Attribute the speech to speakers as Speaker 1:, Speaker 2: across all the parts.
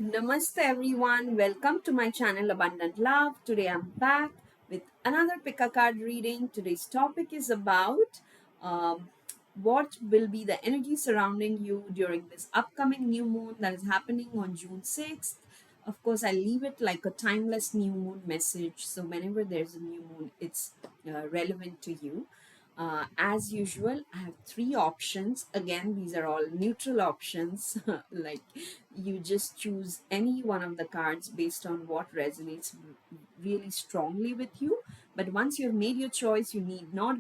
Speaker 1: Namaste everyone, welcome to my channel Abundant Love. Today I'm back with another pick a card reading. Today's topic is about what will be the energy surrounding you during this upcoming new moon that is happening on June 6th. Of course, I leave it like a timeless new moon message. So whenever there's a new moon, it's relevant to you. As usual, I have three options. Again, these are all neutral options. Like you just choose any one of the cards based on what resonates really strongly with you. But once you've made your choice, you need not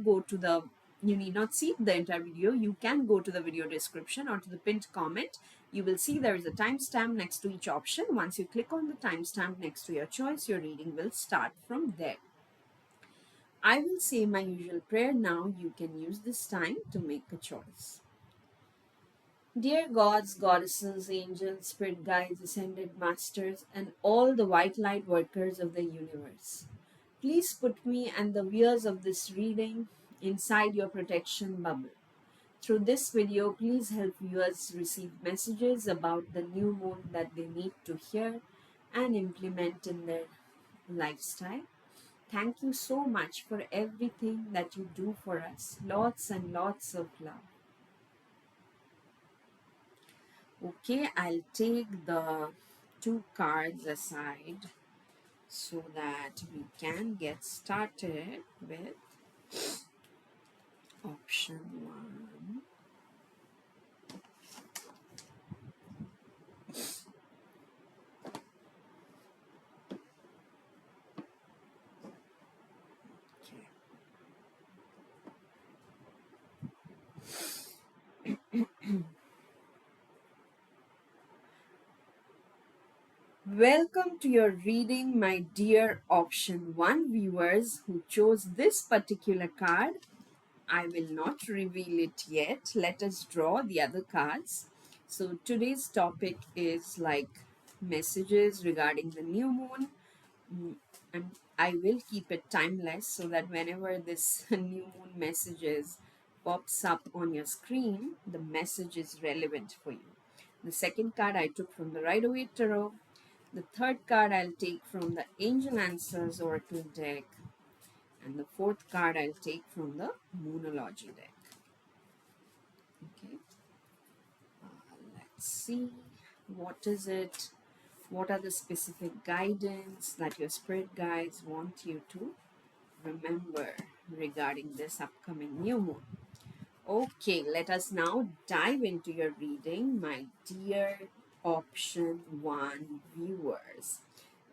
Speaker 1: see the entire video. You can go to the video description or to the pinned comment. You will see there is a timestamp next to each option. Once you click on the timestamp next to your choice, your reading will start from there. I will say my usual prayer now. You can use this time to make a choice. Dear gods, goddesses, angels, spirit guides, ascended masters, and all the white light workers of the universe, please put me and the viewers of this reading inside your protection bubble. Through this video, please help viewers receive messages about the new moon that they need to hear and implement in their lifestyle. Thank you so much for everything that you do for us. Lots and lots of love. Okay, I'll take the two cards aside so that we can get started with option one. Welcome to your reading, my dear option 1 viewers who chose this particular card. I will not reveal it yet. Let us draw the other cards. So today's topic is like messages regarding the new moon. And I will keep it timeless so that whenever this new moon messages pops up on your screen, the message is relevant for you. The second card I took from the Rider-Waite Tarot. The third card I'll take from the Angel Answers Oracle deck. And the fourth card I'll take from the Moonology deck. Okay. Let's see. What is it? What are the specific guidance that your spirit guides want you to remember regarding this upcoming new moon? Okay, let us now dive into your reading, my dear option 1 viewers.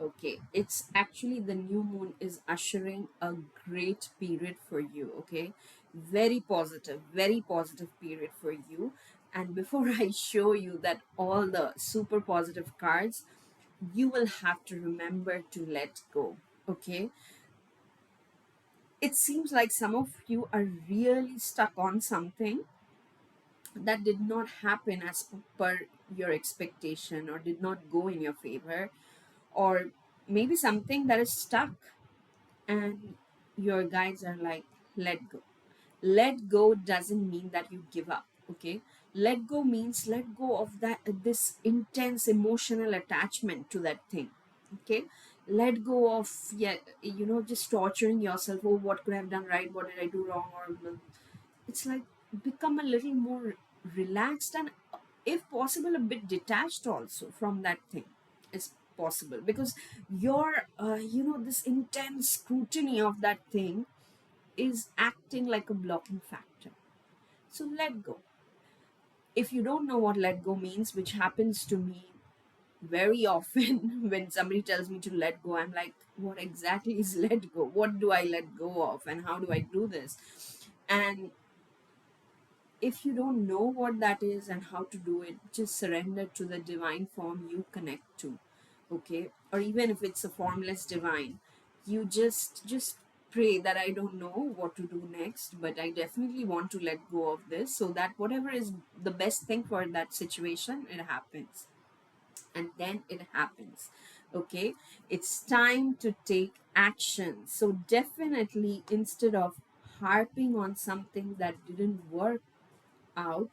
Speaker 1: Okay, it's actually the new moon is ushering a great period for you. Okay, very positive period for you. And before I show you that all the super positive cards, you will have to remember to let go. Okay, it seems like some of you are really stuck on something that did not happen as per your expectation or did not go in your favor, or maybe something that is stuck and your guides are like, let go. Let go doesn't mean that you give up. Okay, let go means let go of that this intense emotional attachment to that thing. Okay, let go of, yeah, just torturing yourself. Oh, what could I have done right, what did I do wrong? Or it's like become a little more relaxed and, if possible, a bit detached also from that thing is possible, because your this intense scrutiny of that thing is acting like a blocking factor. So let go. If you don't know what let go means, which happens to me very often when somebody tells me to let go, I'm like, what exactly is let go? What do I let go of and how do I do this? And if you don't know what that is and how to do it, just surrender to the divine form you connect to. Okay, or even if it's a formless divine, you just pray that I don't know what to do next, but I definitely want to let go of this, so that whatever is the best thing for that situation, it happens. And then it happens. Okay, it's time to take action. So definitely, instead of harping on something that didn't work out,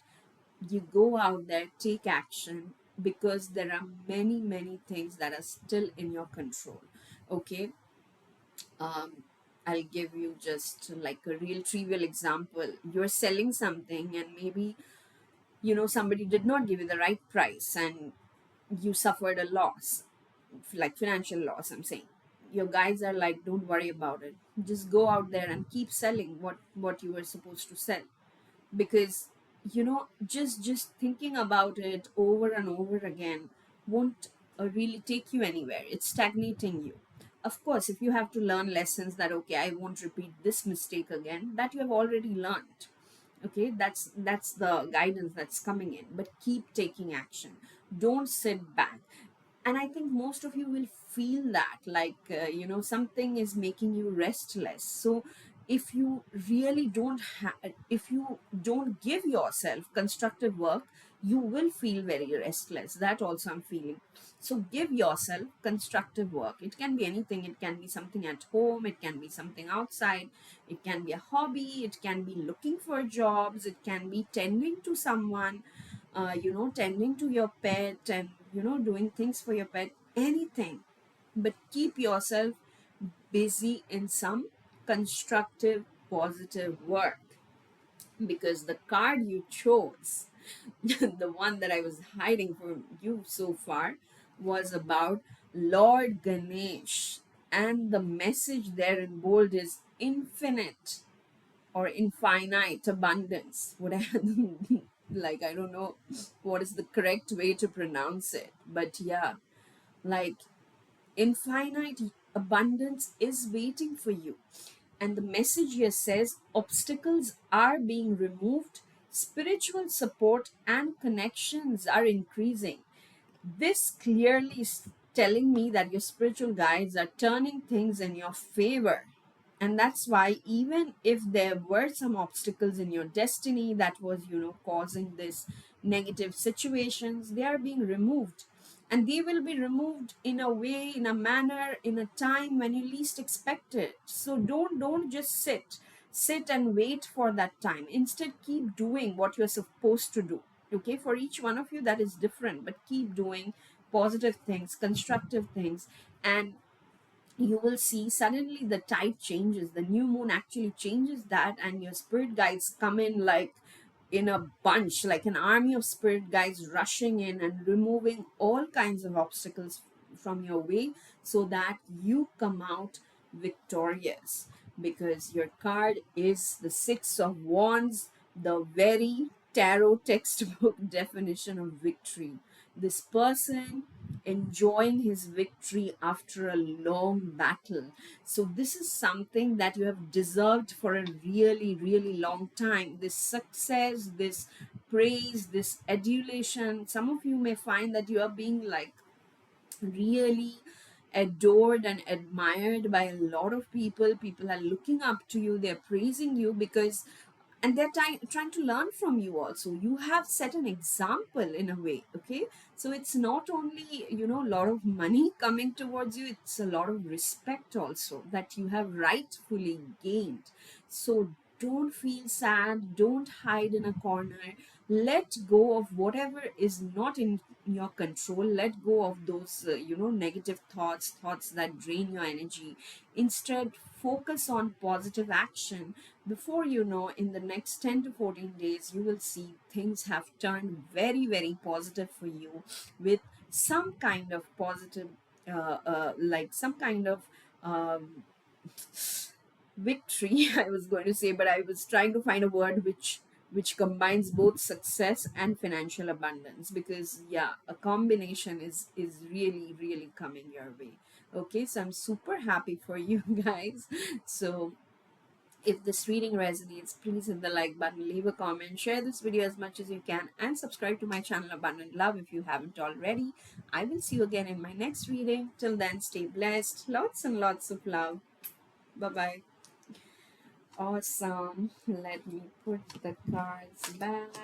Speaker 1: you go out there, take action, because there are many, many things that are still in your control. Okay. um, I'll give you just like a real trivial example. You're selling something, and maybe somebody did not give you the right price, and you suffered a loss, like financial loss, I'm saying. Your guys are like, don't worry about it, just go out there and keep selling what you were supposed to sell. Because just thinking about it over and over again won't really take you anywhere. It's stagnating you. Of course, if you have to learn lessons that, okay, I won't repeat this mistake again, that you have already learned. Okay, that's the guidance that's coming in. But keep taking action. Don't sit back. And I think most of you will feel that, like, something is making you restless. So if you really if you don't give yourself constructive work, you will feel very restless. That also I'm feeling. So give yourself constructive work. It can be anything. It can be something at home, it can be something outside, it can be a hobby, it can be looking for jobs, it can be tending to someone, tending to your pet, and doing things for your pet, anything. But keep yourself busy in some constructive, positive work. Because the card you chose, the one that I was hiding from you so far, was about Lord Ganesh. And the message there in bold is infinite or infinite abundance. What I like, I don't know what is the correct way to pronounce it, but yeah, like, infinite abundance is waiting for you. And the message here says obstacles are being removed, spiritual support and connections are increasing. This clearly is telling me that your spiritual guides are turning things in your favor. And that's why, even if there were some obstacles in your destiny that was, causing this negative situations, they are being removed. And they will be removed in a way, in a manner, in a time when you least expect it. So don't just sit and wait for that time. Instead, keep doing what you're supposed to do. Okay, for each one of you that is different, but keep doing positive things, constructive things. And you will see suddenly the tide changes, the new moon actually changes that, and your spirit guides come in like in a bunch, like an army of spirit guides rushing in and removing all kinds of obstacles from your way, so that you come out victorious. Because your card is the Six of Wands, the very tarot textbook definition of victory. This person enjoying his victory after a long battle. So, this is something that you have deserved for a really, really long time. This success, this praise, this adulation. Some of you may find that you are being like really adored and admired by a lot of people. People are looking up to you, they're praising you, because and they're trying to learn from you also. You have set an example in a way. Okay, so it's not only a lot of money coming towards you, it's a lot of respect also that you have rightfully gained. So don't feel sad, don't hide in a corner. Let go of whatever is not in your control. Let go of those negative thoughts that drain your energy. Instead, focus on positive action. Before you know, in the next 10 to 14 days, you will see things have turned very, very positive for you, with some kind of positive like some kind of um, victory. I was going to say, but I was trying to find a word which combines both success and financial abundance. Because yeah, a combination is really, really coming your way. Okay, so I'm super happy for you guys. So if this reading resonates, please hit the like button, leave a comment, share this video as much as you can, and subscribe to my channel Abundant Love if you haven't already. I will see you again in my next reading. Till then, stay blessed. Lots and lots of love. Bye bye. Awesome. Let me put the cards back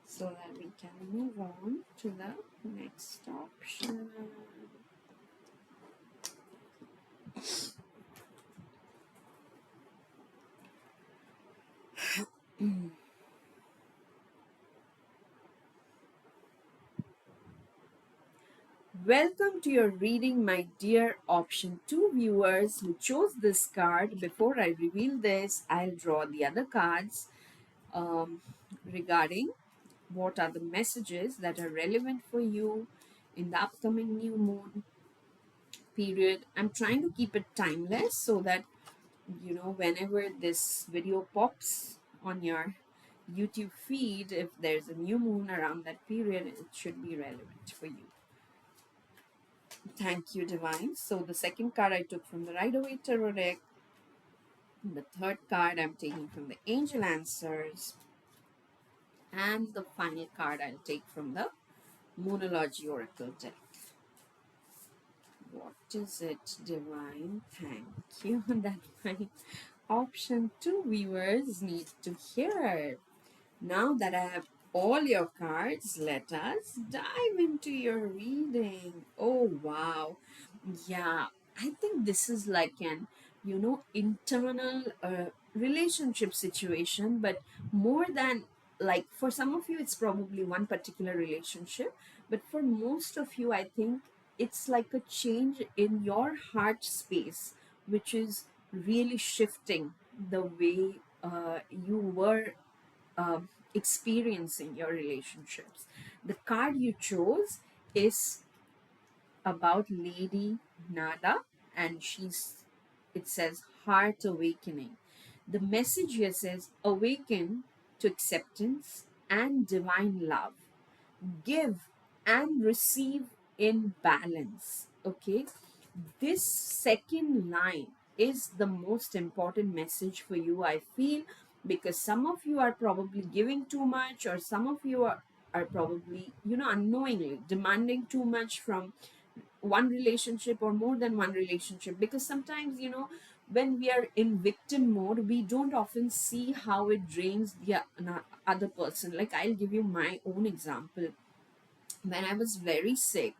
Speaker 1: so that we can move on to the next option. Welcome to your reading, my dear option 2 viewers who chose this card. Before I reveal this, I'll draw the other cards um, regarding what are the messages that are relevant for you in the upcoming new moon period. I'm trying to keep it timeless so that whenever this video pops on your YouTube feed, if there's a new moon around that period, it should be relevant for you. Thank you, Divine. So the second card I took from the Rider Waite Tarot deck. The third card I'm taking from the Angel Answers. And the final card I'll take from the Moonology Oracle deck. What is it, Divine? Thank you. That my option 2 viewers need to hear. Now that I have all your cards, let us dive into your reading. Oh, wow. Yeah, I think this is like an, internal relationship situation, but more than like for some of you, it's probably one particular relationship, but for most of you, I think it's like a change in your heart space, which is really shifting the way you were experiencing your relationships. The card you chose is about Lady Nada, and it says heart awakening. The message here says awaken to acceptance and divine love. Give and receive in balance. Okay, this second line is the most important message for you, I feel, because some of you are probably giving too much, or some of you are probably, unknowingly demanding too much from one relationship or more than one relationship, because sometimes, when we are in victim mode, we don't often see how it drains the other person. Like, I'll give you my own example. When I was very sick,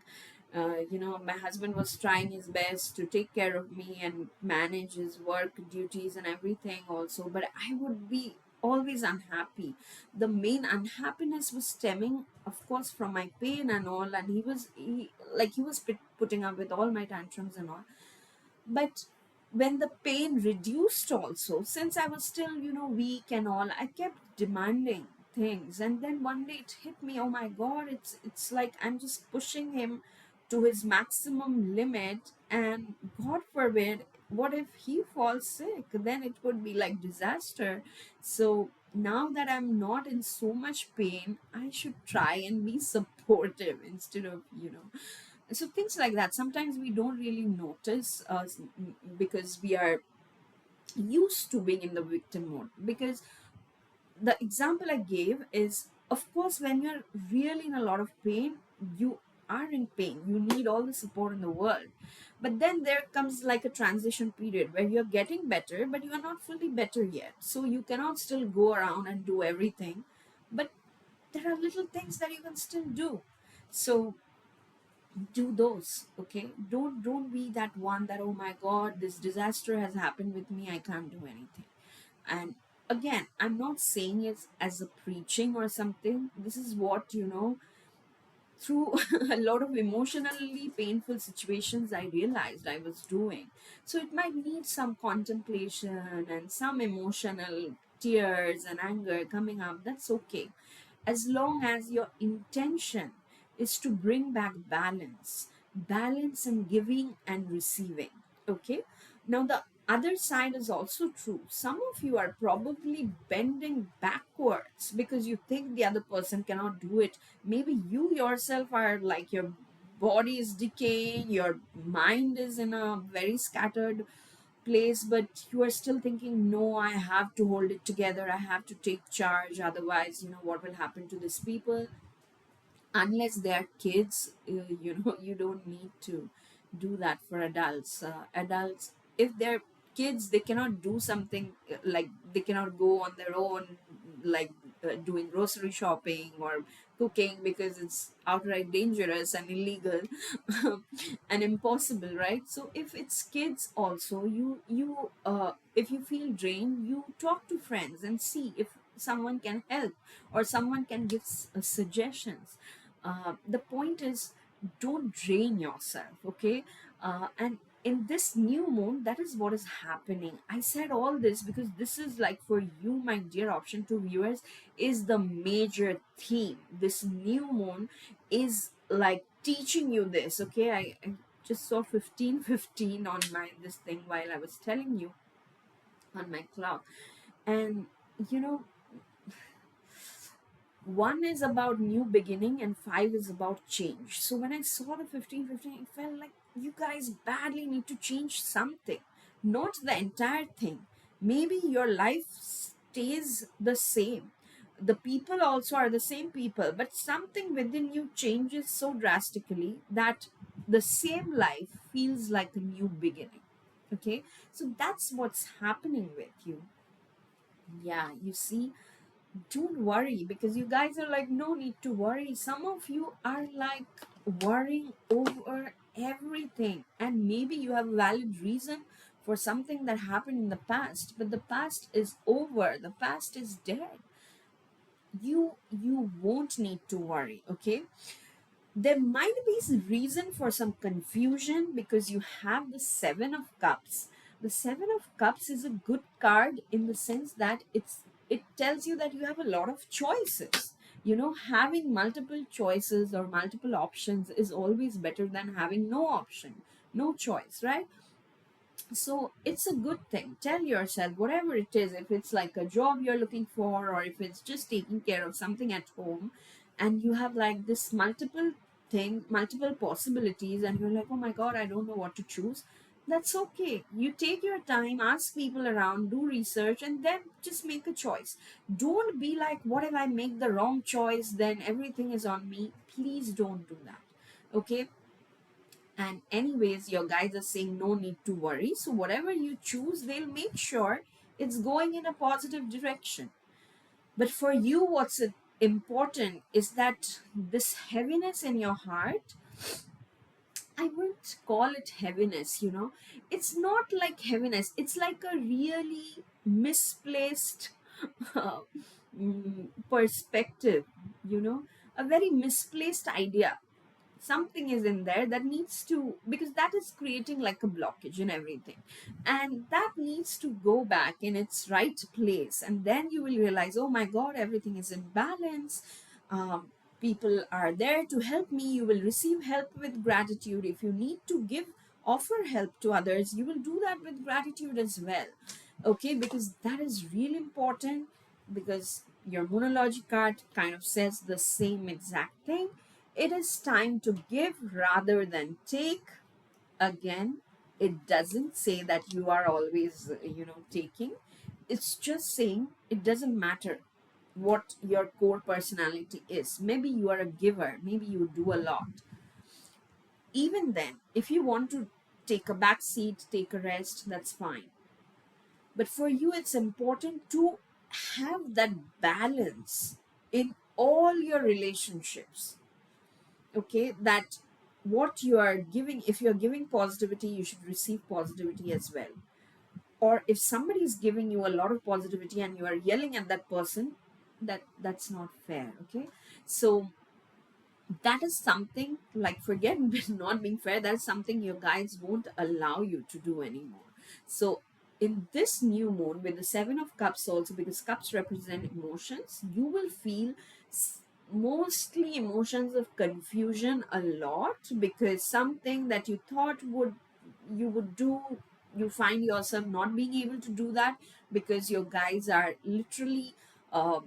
Speaker 1: my husband was trying his best to take care of me and manage his work duties and everything also, but I would be always unhappy. The main unhappiness was stemming, of course, from my pain and all, and he was putting up with all my tantrums and all. But when the pain reduced also, since I was still, weak and all, I kept demanding things. And then one day it hit me, oh my God, it's like I'm just pushing him to his maximum limit. And God forbid, what if he falls sick? Then it would be like disaster. So now that I'm not in so much pain, I should try and be supportive instead of, so things like that sometimes we don't really notice, because we are used to being in the victim mode. Because the example I gave is, of course, when you're really in a lot of pain, you are in pain, you need all the support in the world. But then there comes like a transition period where you're getting better, but you are not fully better yet, so you cannot still go around and do everything. But there are little things that you can still do. So do those. Okay, don't be that one that, oh my God, this disaster has happened with me, I can't do anything. And again, I'm not saying it as a preaching or something. This is what, through a lot of emotionally painful situations, I realized I was doing. So it might need some contemplation and some emotional tears and anger coming up. That's okay, as long as your intention is to bring back balance in giving and receiving. Okay, now the other side is also true. Some of you are probably bending backwards because you think the other person cannot do it. Maybe you yourself are like, your body is decaying, your mind is in a very scattered place, but you are still thinking, no, I have to hold it together, I have to take charge, otherwise, what will happen to these people. Unless they are kids, you don't need to do that. For adults, if they're kids, they cannot do something, like they cannot go on their own, like doing grocery shopping or cooking, because it's outright dangerous and illegal and impossible, right? So if it's kids also, if you feel drained, you talk to friends and see if someone can help or someone can give suggestions. The point is, don't drain yourself, okay? And in this new moon, that is what is happening. I said all this because this is like, for you, my dear option 2 viewers, is the major theme. This new moon is like teaching you this, okay? I just saw 15:15 on my this thing while I was telling you on my clock. And you know, one is about new beginning and five is about change. So when I saw the 15:15, it felt like you guys badly need to change something, not the entire thing. Maybe your life stays the same, the people also are the same people, but something within you changes so drastically that the same life feels like a new beginning. Okay, so that's what's happening with you. Yeah, you see, don't worry, because you guys are like, no need to worry. Some of you are like worrying over everything, and maybe you have a valid reason for something that happened in the past, but the past is over, the past is dead. You won't need to worry, okay? There might be reason for some confusion because you have the 7 of cups. The 7 of cups is a good card in the sense that it tells you that you have a lot of choices. You know, having multiple choices or multiple options is always better than having no option, no choice, right? So it's a good thing. Tell yourself whatever it is, if it's like a job you're looking for, or if it's just taking care of something at home, and you have like this multiple possibilities, and you're like, oh my god, I don't know what to choose. That's okay. You take your time, ask people around, do research, and then just make a choice. Don't be like, what if I make the wrong choice, then everything is on me. Please don't do that, okay? And anyways, your guides are saying no need to worry. So whatever you choose, they'll make sure it's going in a positive direction. But for you, what's important is that this heaviness in your heart, I wouldn't call it heaviness, you know. It's not like heaviness. It's like a really misplaced perspective, you know, a very misplaced idea. Something is in there that needs to, because that is creating like a blockage in everything, and that needs to go back in its right place, and then you will realize, oh my god, everything is in balance. People are there to help me. You will receive help with gratitude. If you need to give, offer help to others, you will do that with gratitude as well, okay? Because that is really important, because your monology card kind of says the same exact thing. It is time to give rather than take. Again, it doesn't say that you are always, taking. It's just saying it doesn't matter what your core personality is. Maybe you are a giver, maybe you do a lot. Even then, if you want to take a back seat, take a rest, that's fine. But for you, it's important to have that balance in all your relationships, okay? That what you are giving, if you're giving positivity, you should receive positivity as well. Or if somebody is giving you a lot of positivity and you are yelling at that person, that's not fair, okay? So that is something, like, forget not being fair, that's something your guides won't allow you to do anymore. So in this new moon with the 7 of cups also, because cups represent emotions, you will feel mostly emotions of confusion a lot, because something that you thought you would do, you find yourself not being able to do that, because your guides are literally uh,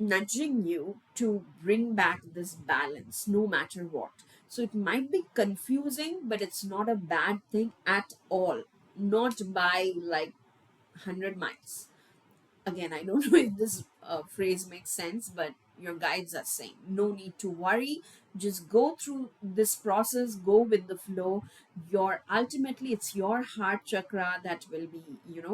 Speaker 1: nudging you to bring back this balance no matter what. So it might be confusing, but it's not a bad thing at all. Not by like 100 miles. Again, I don't know if this phrase makes sense, but your guides are saying no need to worry. Just go through this process, go with the flow. Your ultimately, it's your heart chakra that will be,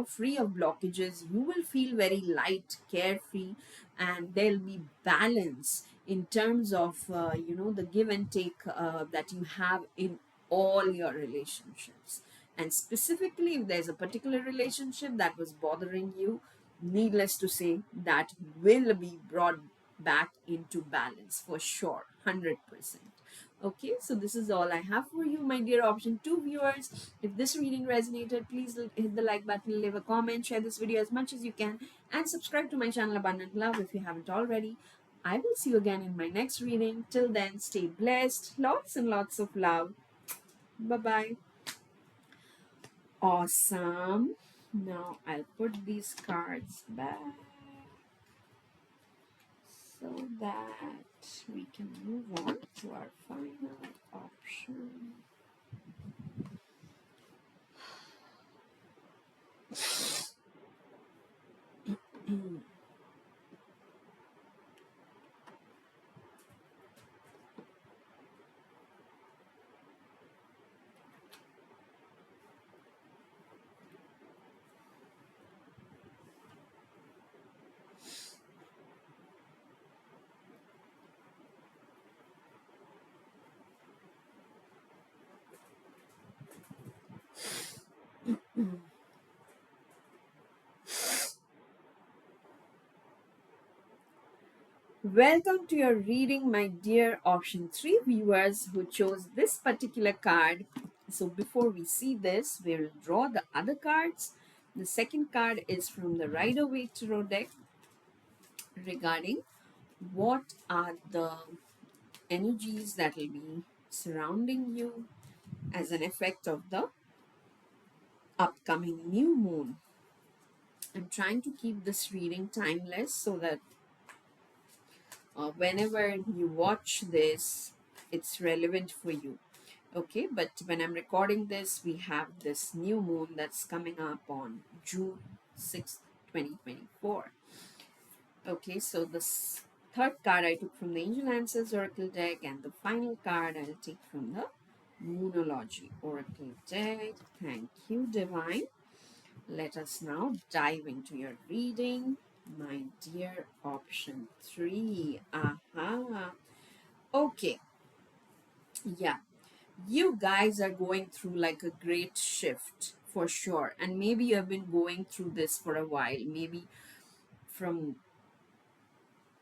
Speaker 1: free of blockages. You will feel very light, carefree, and there'll be balance in terms of the give and take that you have in all your relationships. And specifically, if there's a particular relationship that was bothering you, needless to say, that will be brought back into balance for sure. 100%. Okay, so this is all I have for you, my dear option 2 viewers. If this reading resonated, please hit the like button, leave a comment, share this video as much as you can, and subscribe to my channel Abundant Love if you haven't already. I will see you again in my next reading. Till then, stay blessed. Lots and lots of love. Bye bye. Awesome. Now I'll put these cards back so that we can move on to our final option. Welcome to your reading, my dear option 3 viewers who chose this particular card. So before we see this, we'll draw the other cards. The second card is from the Rider-Waite Tarot deck regarding what are the energies that will be surrounding you as an effect of the upcoming new moon. I'm trying to keep this reading timeless so that whenever you watch this, it's relevant for you. Okay, but when I'm recording this, we have this new moon that's coming up on June 6th, 2024. Okay, so this third card I took from the Angel Answers Oracle deck, and the final card I'll take from the Moonology Oracle deck. Thank you, Divine. Let us now dive into your reading, my dear option 3. Aha. Okay, yeah. You guys are going through like a great shift for sure. And maybe you have been going through this for a while. Maybe from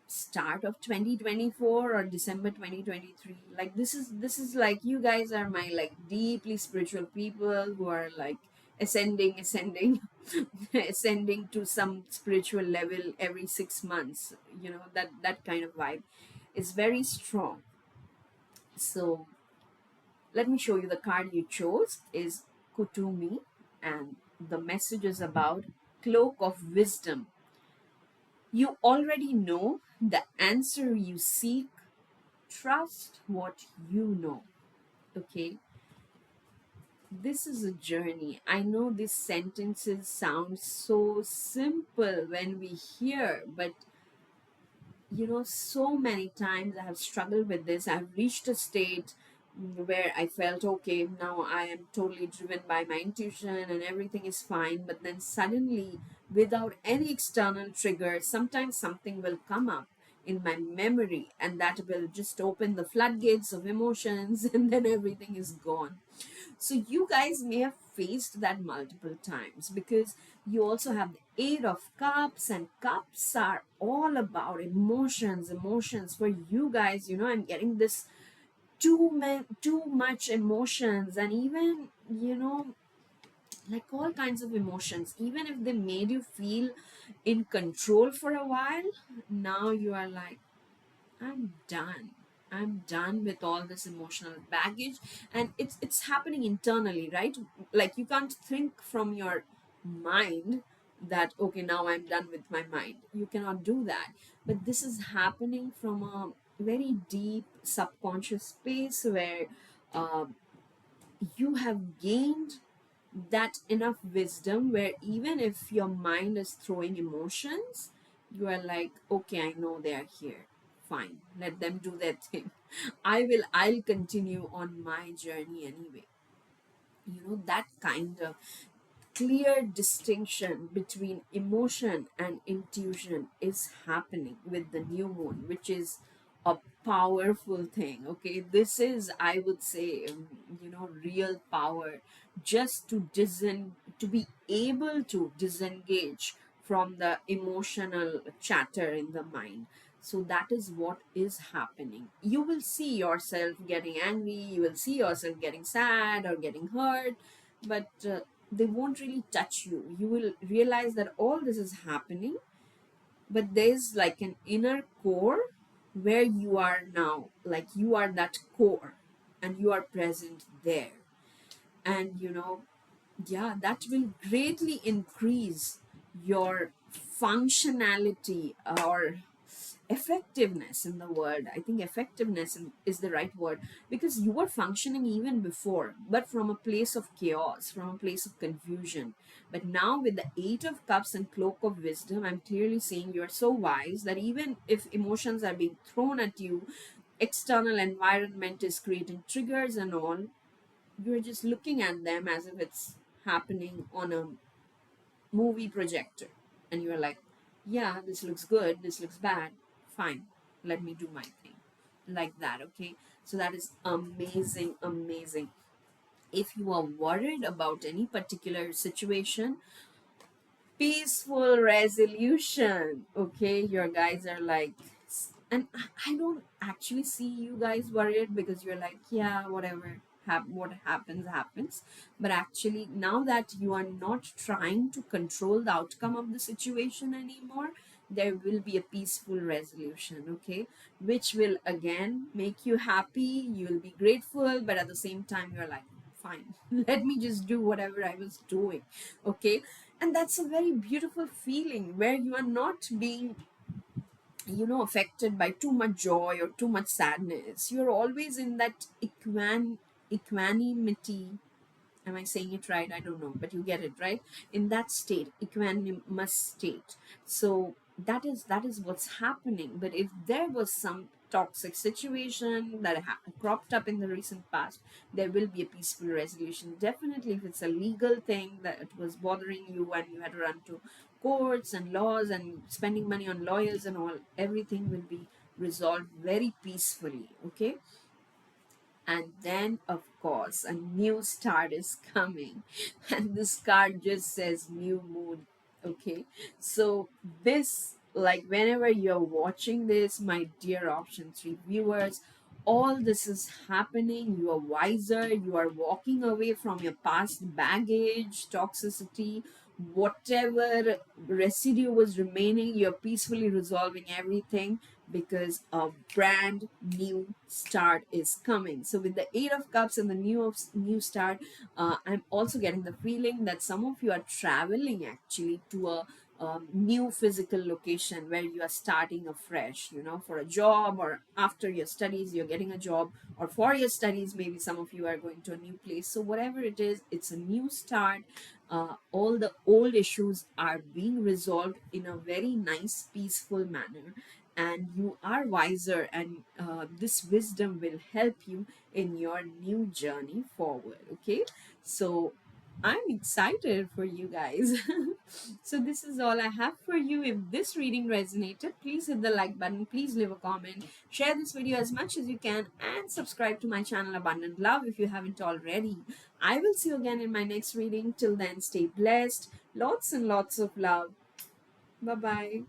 Speaker 1: start of 2024 or December 2023. Like this is like you guys are my like deeply spiritual people who are like ascending ascending to some spiritual level every 6 months. That kind of vibe is very strong. So let me show you the card you chose is Kutumi, and the message is about Cloak of Wisdom. You already know the answer you seek. Trust what you know. Okay, this is a journey. I know these sentences sound so simple when we hear, but so many times I have struggled with this. I've reached a state where I felt okay, now I am totally driven by my intuition and everything is fine. But then suddenly, without any external trigger, sometimes something will come up in my memory and that will just open the floodgates of emotions and then everything is gone. So you guys may have faced that multiple times because you also have the Eight of Cups, and cups are all about emotions. Emotions for you guys, I'm getting this too much emotions, and even like all kinds of emotions, even if they made you feel in control for a while, now you are like, I'm done. I'm done with all this emotional baggage. And it's happening internally, right? Like you can't think from your mind that okay, now I'm done with my mind. You cannot do that. But this is happening from a very deep subconscious space where uh, you have gained that enough wisdom where even if your mind is throwing emotions, you are like, okay, I know they are here, fine, let them do their thing. I'll continue on my journey anyway. That kind of clear distinction between emotion and intuition is happening with the new moon, which is a powerful thing. Okay, this is, I would say, real power, just to be able to disengage from the emotional chatter in the mind. So that is what is happening. You will see yourself getting angry, you will see yourself getting sad or getting hurt, but they won't really touch you. You will realize that all this is happening, but there's like an inner core where you are now, like you are that core and you are present there. And yeah, that will greatly increase your functionality or effectiveness in the word. I think effectiveness is the right word, because you were functioning even before, but from a place of chaos, from a place of confusion. But now with the Eight of Cups and Cloak of Wisdom, I'm clearly saying you're so wise that even if emotions are being thrown at you, external environment is creating triggers and all, you're just looking at them as if it's happening on a movie projector, and you're like, yeah, this looks good, this looks bad, fine, let me do my thing, like that. Okay, so that is amazing, amazing. If you are worried about any particular situation, peaceful resolution. Okay, your guys are like, and I don't actually see you guys worried, because you're like, yeah, whatever, what happens happens. But actually, now that you are not trying to control the outcome of the situation anymore, there will be a peaceful resolution. Okay, which will again make you happy, you will be grateful, but at the same time you're like, fine, let me just do whatever I was doing. Okay, and that's a very beautiful feeling where you are not being, affected by too much joy or too much sadness. You're always in that equanimity. Am I saying it right? I don't know, but you get it right. In that state, equanimous state. So that is what's happening. But if there was some toxic situation that cropped up in the recent past, there will be a peaceful resolution. Definitely, if it's a legal thing that was bothering you and you had to run to courts and laws and spending money on lawyers and all, everything will be resolved very peacefully. Okay, and then of course a new start is coming, and this card just says new moon. Okay, so this, like, whenever you're watching this, my dear option 3 viewers, all this is happening. You are wiser, you are walking away from your past baggage, toxicity, whatever residue was remaining, you're peacefully resolving everything, because a brand new start is coming. So with the Eight of Cups and the new start, I'm also getting the feeling that some of you are traveling actually to a new physical location where you are starting afresh, for a job, or after your studies you're getting a job, or for your studies maybe some of you are going to a new place. So whatever it is, it's a new start. All the old issues are being resolved in a very nice peaceful manner, and you are wiser, and this wisdom will help you in your new journey forward. Okay, so I'm excited for you guys. So this is all I have for you. If this reading resonated, please hit the like button, please leave a comment, share this video as much as you can, and subscribe to my channel Abundant Love if you haven't already. I will see you again in my next reading. Till then, stay blessed, lots and lots of love. Bye bye.